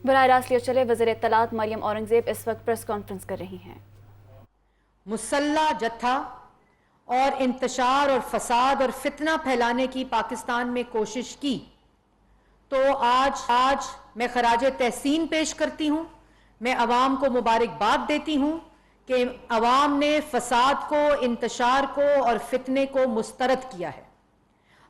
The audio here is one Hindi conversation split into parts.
बराह रास्त लिए चले वज़ीर इत्तलात मरियम औरंगज़ेब इस वक्त प्रेस कॉन्फ्रेंस कर रही हैं। मुसल्ला जत्था और इंतशार और फसाद और फितना फैलाने की पाकिस्तान में कोशिश की तो आज मैं खराज तहसीन पेश करती हूँ। मैं अवाम को मुबारकबाद देती हूँ कि अवाम ने फसाद को, इंतशार को और फितने को मुस्तरद किया है।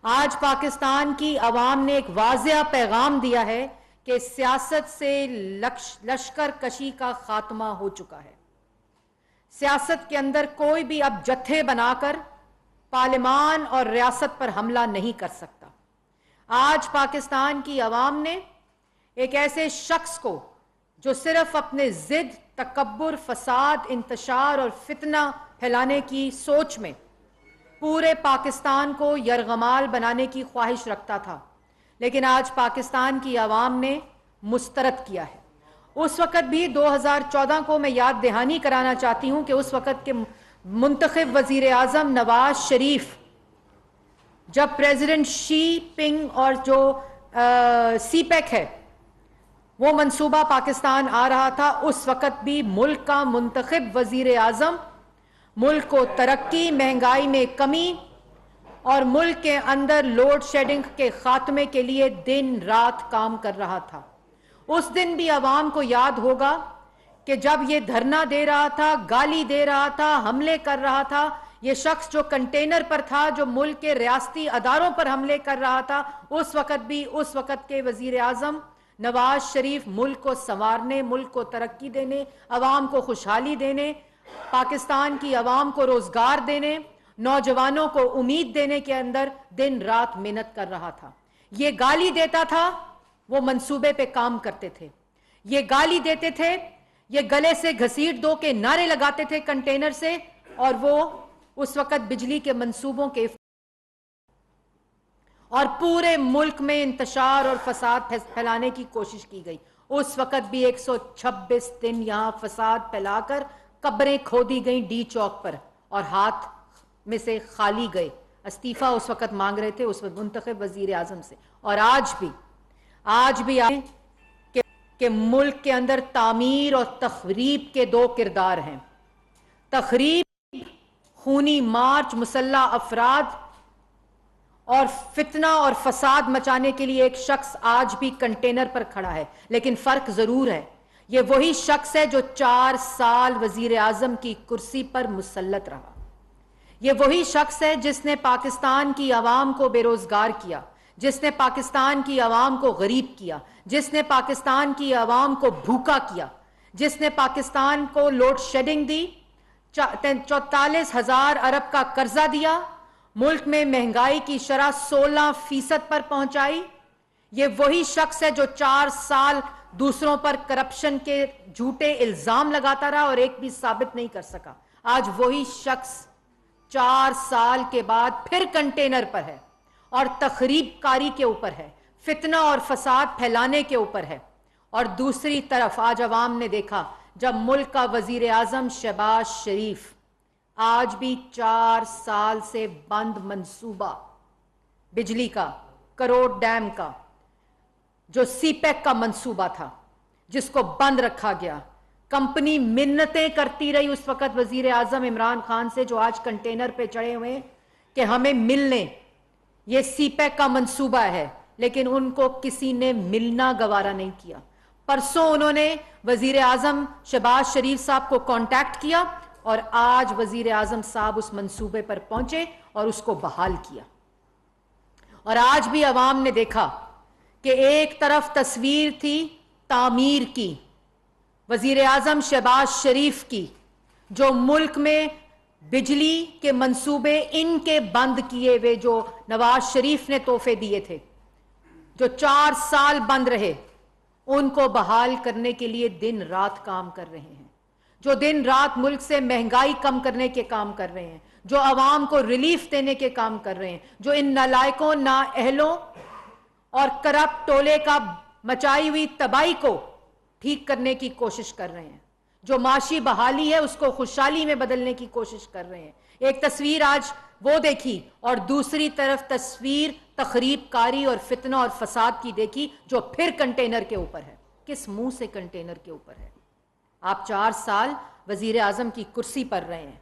आज पाकिस्तान की अवाम ने एक वाज़ेह पैगाम दिया है कि सियासत से लश्कर कशी का खात्मा हो चुका है। सियासत के अंदर कोई भी अब जत्थे बनाकर पार्लिमान और रियासत पर हमला नहीं कर सकता। आज पाकिस्तान की अवाम ने एक ऐसे शख्स को जो सिर्फ अपने जिद, तकब्बुर, फसाद, इंतशार और फितना फैलाने की सोच में पूरे पाकिस्तान को यरगमाल बनाने की ख्वाहिश रखता था, लेकिन आज पाकिस्तान की आवाम ने मुस्तरद किया है। उस वक़्त भी 2014 को मैं याद दहानी कराना चाहती हूँ कि उस वक़्त के मुंतखब वज़ीर आज़म नवाज शरीफ जब प्रेसिडेंट शी पिंग और जो सीपैक है वो मंसूबा पाकिस्तान आ रहा था, उस वक़्त भी मुल्क का मुंतखब वज़ीर आज़म मुल्क को तरक्की, महंगाई में कमी और मुल्क के अंदर लोड शेडिंग के खात्मे के लिए दिन रात काम कर रहा था। उस दिन भी अवाम को याद होगा कि जब ये धरना दे रहा था, गाली दे रहा था, हमले कर रहा था, ये शख्स जो कंटेनर पर था, जो मुल्क के रियासती अदारों पर हमले कर रहा था, उस वक़्त भी उस वक़्त के वज़ीर आज़म नवाज शरीफ मुल्क को संवारने, मुल्क को तरक्की देने, अवाम को खुशहाली देने, पाकिस्तान की अवाम को रोजगार देने, नौजवानों को उम्मीद देने के अंदर दिन रात मेहनत कर रहा था। ये गाली देता था, वो मंसूबे पे काम करते थे। ये गाली देते थे, ये गले से घसीट दो के नारे लगाते थे कंटेनर से, और वो उस वक़्त बिजली के मंसूबों के और पूरे मुल्क में इंतशार और फसाद फैलाने की कोशिश की गई। उस वक़्त भी 126 दिन यहां फसाद फैलाकर कब्रें खोदी गई डी चौक पर और हाथ में से खाली गए। इस्तीफा उस वक़्त मांग रहे थे उस मुंतखब वज़ीर आज़म से। और आज भी आए कि मुल्क के अंदर तामीर और तखरीब के दो किरदार हैं। तखरीब, खूनी मार्च, मुसल्ला अफराद और फितना और फसाद मचाने के लिए एक शख्स आज भी कंटेनर पर खड़ा है, लेकिन फर्क जरूर है, ये वही शख्स है जो 4 साल वजीर आजम की कुर्सी पर मुसल्लत रहा। ये वही शख्स है जिसने पाकिस्तान की आवाम को बेरोजगार किया, जिसने पाकिस्तान की आवाम को गरीब किया, जिसने पाकिस्तान की आवाम को भूखा किया, जिसने पाकिस्तान को लोड शेडिंग दी, 44,000 अरब का कर्जा दिया, मुल्क में महंगाई की शरह 16% पर पहुंचाई। ये वही शख्स है जो 4 साल दूसरों पर करप्शन के झूठे इल्जाम लगाता रहा और एक भी साबित नहीं कर सका। आज वही शख्स 4 साल के बाद फिर कंटेनर पर है और तखरीबकारी के ऊपर है, फितना और फसाद फैलाने के ऊपर है। और दूसरी तरफ आज अवाम ने देखा जब मुल्क का वजीर आजम शहबाज शरीफ आज भी 4 साल से बंद मंसूबा बिजली का, करोड़ डैम का, जो सीपैक का मंसूबा था, जिसको बंद रखा गया। कंपनी मिन्नतें करती रही उस वक्त वजीर आजम इमरान खान से, जो आज कंटेनर पे चढ़े हुए हैं कि हमें मिलने, ये सीपैक का मंसूबा है, लेकिन उनको किसी ने मिलना गवारा नहीं किया। परसों उन्होंने वजीर आजम शहबाज शरीफ साहब को कांटेक्ट किया और आज वजीर आजम साहब उस मंसूबे पर पहुंचे और उसको बहाल किया। और आज भी अवाम ने देखा कि एक तरफ तस्वीर थी तामीर की, वजीर आजम शहबाज शरीफ की, जो मुल्क में बिजली के मंसूबे इनके बंद किए हुए जो नवाज शरीफ ने तोहफे दिए थे, जो 4 साल बंद रहे, उनको बहाल करने के लिए दिन रात काम कर रहे हैं, जो दिन रात मुल्क से महंगाई कम करने के काम कर रहे हैं, जो अवाम को रिलीफ देने के काम कर रहे हैं, जो इन नालायकों, नाअहलों और करप्ट टोले का मचाई हुई तबाही को ठीक करने की कोशिश कर रहे हैं, जो माशी बहाली है उसको खुशहाली में बदलने की कोशिश कर रहे हैं। एक तस्वीर आज वो देखी और दूसरी तरफ तस्वीर तखरीबकारी और फितना और फसाद की देखी, जो फिर कंटेनर के ऊपर है। किस मुंह से कंटेनर के ऊपर है? आप 4 साल वजीर आज़म की कुर्सी पर रहे हैं,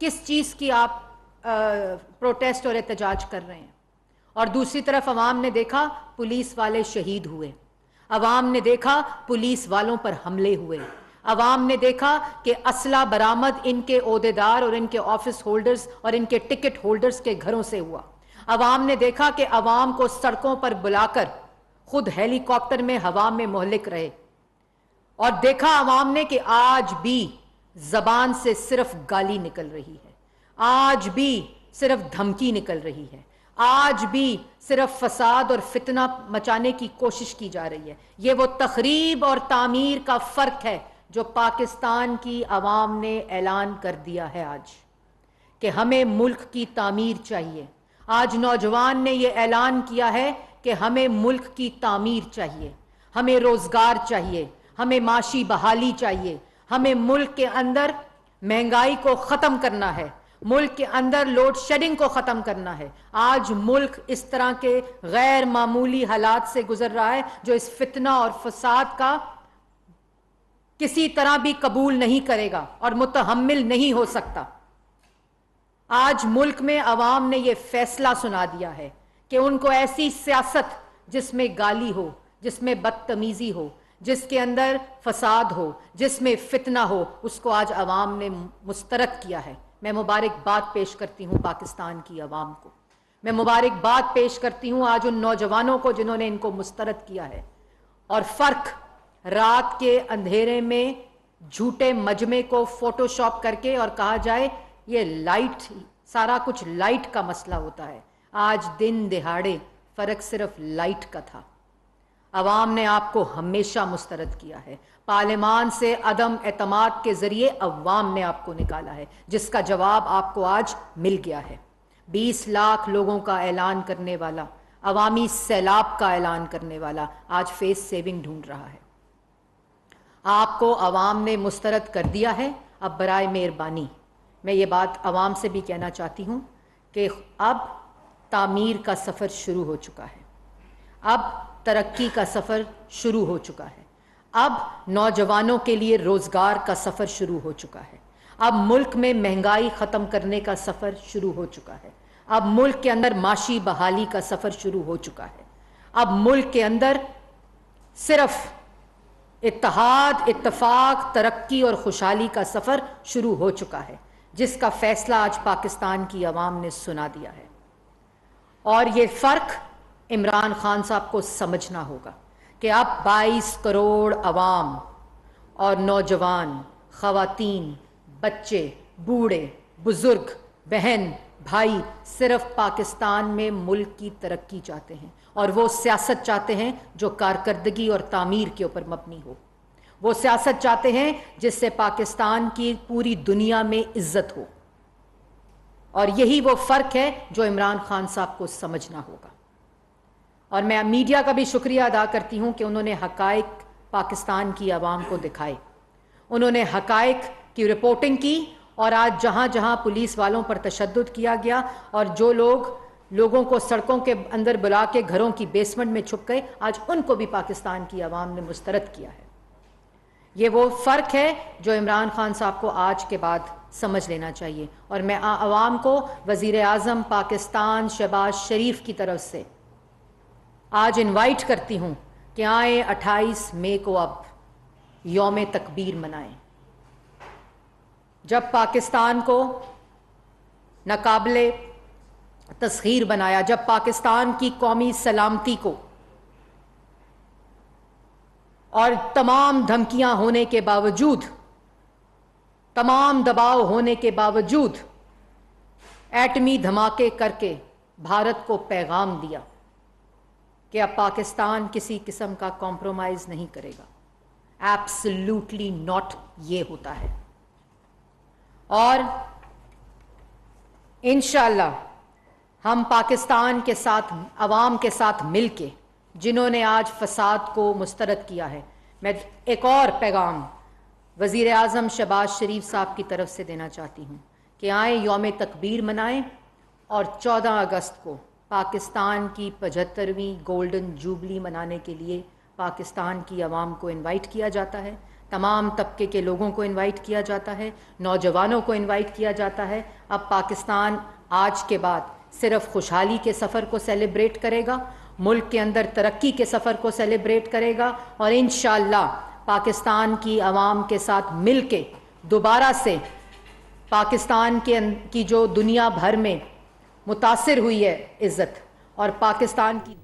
किस चीज़ की आप प्रोटेस्ट और एहतजाज कर रहे हैं? और दूसरी तरफ अवाम ने देखा पुलिस वाले शहीद हुए, अवाम ने देखा पुलिस वालों पर हमले हुए, अवाम ने देखा कि असला बरामद इनके ओहदेदार और इनके ऑफिस होल्डर्स और इनके टिकट होल्डर्स के घरों से हुआ। अवाम ने देखा कि अवाम को सड़कों पर बुलाकर खुद हेलीकॉप्टर में हवा में मोहलिक रहे, और देखा अवाम ने कि आज भी जबान से सिर्फ गाली निकल रही है, आज भी सिर्फ धमकी निकल रही है, आज भी सिर्फ फसाद और फितना मचाने की कोशिश की जा रही है। ये वो तखरीब और तामीर का फर्क है जो पाकिस्तान की अवाम ने ऐलान कर दिया है आज कि हमें मुल्क की तामीर चाहिए। आज नौजवान ने ये ऐलान किया है कि हमें मुल्क की तामीर चाहिए, हमें रोजगार चाहिए, हमें माशी बहाली चाहिए, हमें मुल्क के अंदर महंगाई को ख़त्म करना है, मुल्क के अंदर लोड शेडिंग को ख़त्म करना है। आज मुल्क इस तरह के गैर मामूली हालात से गुजर रहा है जो इस फितना और फसाद का किसी तरह भी कबूल नहीं करेगा और मुतहम्मिल नहीं हो सकता। आज मुल्क में अवाम ने यह फैसला सुना दिया है कि उनको ऐसी सियासत जिसमें गाली हो, जिसमें बदतमीजी हो, जिसके अंदर फसाद हो, जिसमें फितना हो, उसको आज अवाम ने मुस्तरद किया है। मैं मुबारकबाद पेश करती हूँ पाकिस्तान की अवाम को, मैं मुबारकबाद पेश करती हूँ आज उन नौजवानों को जिन्होंने इनको मुस्तरद किया है। और फ़र्क रात के अंधेरे में झूठे मजमे को फोटोशॉप करके और कहा जाए ये लाइट, सारा कुछ लाइट का मसला होता है। आज दिन दिहाड़े फ़र्क सिर्फ लाइट का था। अवाम ने आपको हमेशा मुस्तरद किया है। पार्लिमान से अदम एतमाद के ज़रिए अवाम ने आपको निकाला है, जिसका जवाब आपको आज मिल गया है। 20 लाख लोगों का ऐलान करने वाला, अवामी सैलाब का ऐलान करने वाला आज फेस सेविंग ढूंढ रहा है। आपको अवाम ने मुस्तरद कर दिया है। अब बराए मेहरबानी मैं ये बात अवाम से भी कहना चाहती हूँ कि अब तामीर का सफ़र शुरू हो चुका है, अब तरक्की का सफ़र शुरू हो चुका है, अब नौजवानों के लिए रोज़गार का सफ़र शुरू हो चुका है, अब मुल्क में महंगाई ख़त्म करने का सफ़र शुरू हो चुका है, अब मुल्क के अंदर माशी बहाली का सफ़र शुरू हो चुका है, अब मुल्क के अंदर सिर्फ इत्तेहाद, इत्तफाक, तरक्की और खुशहाली का सफ़र शुरू हो चुका है, जिसका फ़ैसला आज पाकिस्तान की आवाम ने सुना दिया है। और ये फ़र्क इमरान खान साहब को समझना होगा कि अब 22 करोड़ अवाम और नौजवान, ख़वातीन, बच्चे, बूढ़े, बुज़ुर्ग, बहन, भाई सिर्फ पाकिस्तान में मुल्क की तरक्की चाहते हैं, और वो सियासत चाहते हैं जो कारकर्दगी और तामीर के ऊपर मबनी हो। वो सियासत चाहते हैं जिससे पाकिस्तान की पूरी दुनिया में इज्जत हो। और यही वो फ़र्क है जो इमरान खान साहब को समझना होगा। और मैं मीडिया का भी शुक्रिया अदा करती हूँ कि उन्होंने हक़ाइक़ पाकिस्तान की आवाम को दिखाए, उन्होंने हक़ाइक़ की रिपोर्टिंग की। और आज जहाँ जहाँ पुलिस वालों पर तशद्दुद किया गया और जो लोगों को सड़कों के अंदर बुला के घरों की बेसमेंट में छुप गए, आज उनको भी पाकिस्तान की आवाम ने मुस्तरद किया है। ये वो फ़र्क है जो इमरान खान साहब को आज के बाद समझ लेना चाहिए। और मैं आवाम को वज़ीर आज़म पाकिस्तान शहबाज शरीफ की तरफ से आज इनवाइट करती हूँ कि आए 28 मई को अब यौम तकबीर मनाएं। जब पाकिस्तान को नाकाबिले तस्खीर बनाया, जब पाकिस्तान की कौमी सलामती को और तमाम धमकियां होने के बावजूद, तमाम दबाव होने के बावजूद एटमी धमाके करके भारत को पैगाम दिया कि अब पाकिस्तान किसी किस्म का कॉम्प्रोमाइज़ नहीं करेगा। एब्सोल्युटली नॉट, ये होता है। और इंशाअल्लाह हम पाकिस्तान के साथ, अवाम के साथ मिलके जिन्होंने आज फसाद को मुस्तरद किया है, मैं एक और पैगाम वज़ीर आज़म शहबाज शरीफ साहब की तरफ से देना चाहती हूँ कि आए यौम तकबीर मनाएं और 14 अगस्त को पाकिस्तान की 75वीं गोल्डन जुबली मनाने के लिए पाकिस्तान की आवाम को इनवाइट किया जाता है, तमाम तबके के लोगों को इनवाइट किया जाता है, नौजवानों को इनवाइट किया जाता है। अब पाकिस्तान आज के बाद सिर्फ खुशहाली के सफ़र को सेलिब्रेट करेगा, मुल्क के अंदर तरक्की के सफ़र को सेलिब्रेट करेगा और इंशाअल्लाह पाकिस्तान की आवाम के साथ मिल के दोबारा से पाकिस्तान की जो दुनिया भर में मुतासिर हुई है इज़्ज़त और पाकिस्तान की